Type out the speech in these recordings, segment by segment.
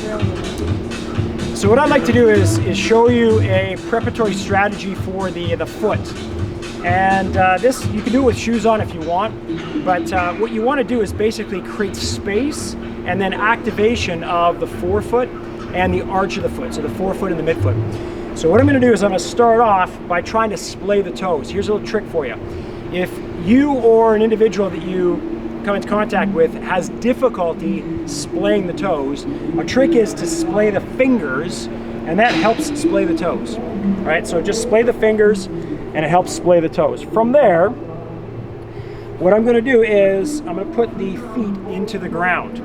brilliant. So what I'd like to do is show you a preparatory strategy for the foot. And this, you can do it with shoes on if you want, but what you want to do is basically create space and then activation of the forefoot and the arch of the foot, so the forefoot and the midfoot. So what I'm going to do is I'm going to start off by trying to splay the toes. Here's a little trick for you. If you or an individual that you come into contact with has difficulty splaying the toes, a trick is to splay the fingers, and that helps splay the toes. All right, so just splay the fingers and it helps splay the toes. From there, what I'm going to do is I'm going to put the feet into the ground.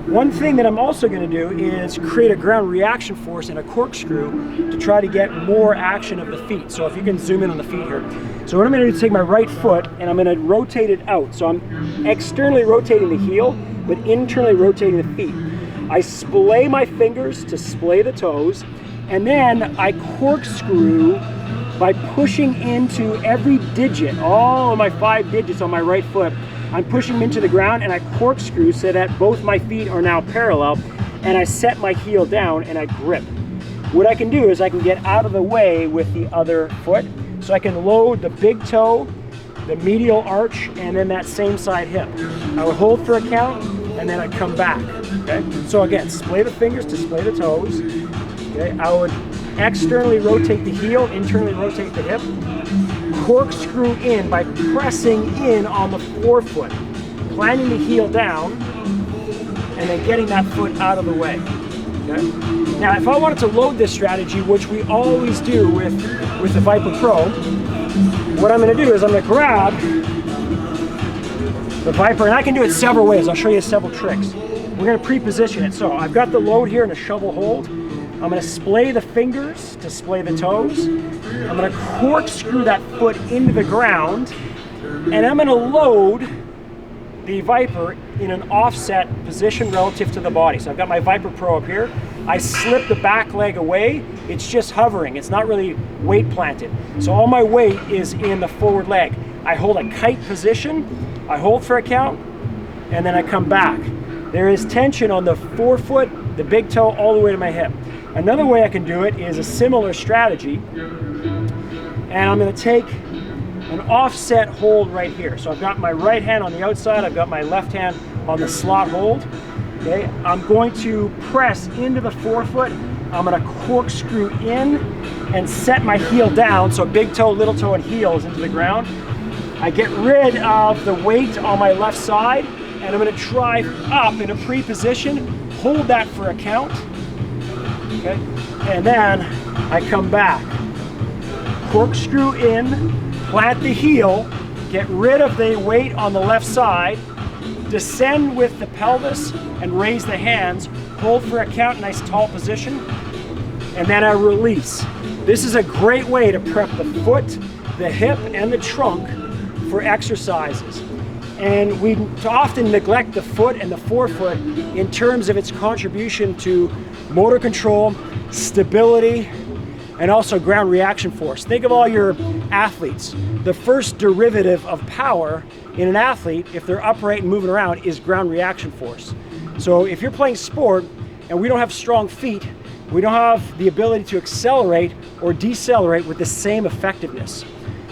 One thing that I'm also going to do is create a ground reaction force and a corkscrew to try to get more action of the feet. So if you can zoom in on the feet here. So what I'm going to do is take my right foot and I'm going to rotate it out. So I'm externally rotating the heel, but internally rotating the feet. I splay my fingers to splay the toes, and then I corkscrew by pushing into every digit, all of my 5 digits on my right foot. I'm pushing them into the ground and I corkscrew so that both my feet are now parallel, and I set my heel down and I grip. What I can do is I can get out of the way with the other foot, so I can load the big toe, the medial arch, and then that same side hip. I would hold for a count and then I'd come back, okay? So again, splay the fingers to splay the toes, okay? I would externally rotate the heel, internally rotate the hip, corkscrew in by pressing in on the forefoot, planting the heel down, and then getting that foot out of the way. Okay? Now, if I wanted to load this strategy, which we always do with the Viper Pro, what I'm going to do is I'm going to grab the Viper, and I can do it several ways. I'll show you several tricks. We're going to pre-position it. So I've got the load here in a shovel hold. I'm going to splay the fingers to splay the toes. I'm going to corkscrew that foot into the ground, and I'm going to load the Viper in an offset position relative to the body. So I've got my Viper Pro up here. I slip the back leg away. It's just hovering. It's not really weight planted. So all my weight is in the forward leg. I hold a kite position. I hold for a count, and then I come back. There is tension on the forefoot, the big toe, all the way to my hip. Another way I can do it is a similar strategy, and I'm going to take an offset hold right here. So I've got my right hand on the outside, I've got my left hand on the slot hold. Okay, I'm going to press into the forefoot, I'm going to corkscrew in and set my heel down, so big toe, little toe, and heel is into the ground. I get rid of the weight on my left side, and I'm going to drive up in a pre-position, hold that for a count. Okay, and then I come back, corkscrew in, plant the heel, get rid of the weight on the left side, descend with the pelvis and raise the hands, hold for a count, nice tall position, and then I release. This is a great way to prep the foot, the hip, and the trunk for exercises. And we often neglect the foot and the forefoot in terms of its contribution to motor control, stability, and also ground reaction force. Think of all your athletes. The first derivative of power in an athlete, if they're upright and moving around, is ground reaction force. So if you're playing sport and we don't have strong feet, we don't have the ability to accelerate or decelerate with the same effectiveness.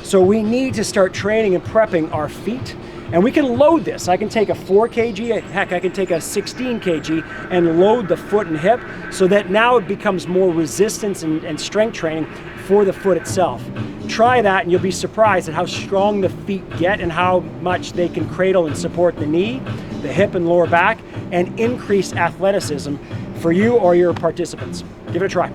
So we need to start training and prepping our feet. And we can load this. I can take a 4 kg, heck, I can take a 16 kg and load the foot and hip so that now it becomes more resistance and strength training for the foot itself. Try that and you'll be surprised at how strong the feet get and how much they can cradle and support the knee, the hip and lower back, and increase athleticism for you or your participants. Give it a try.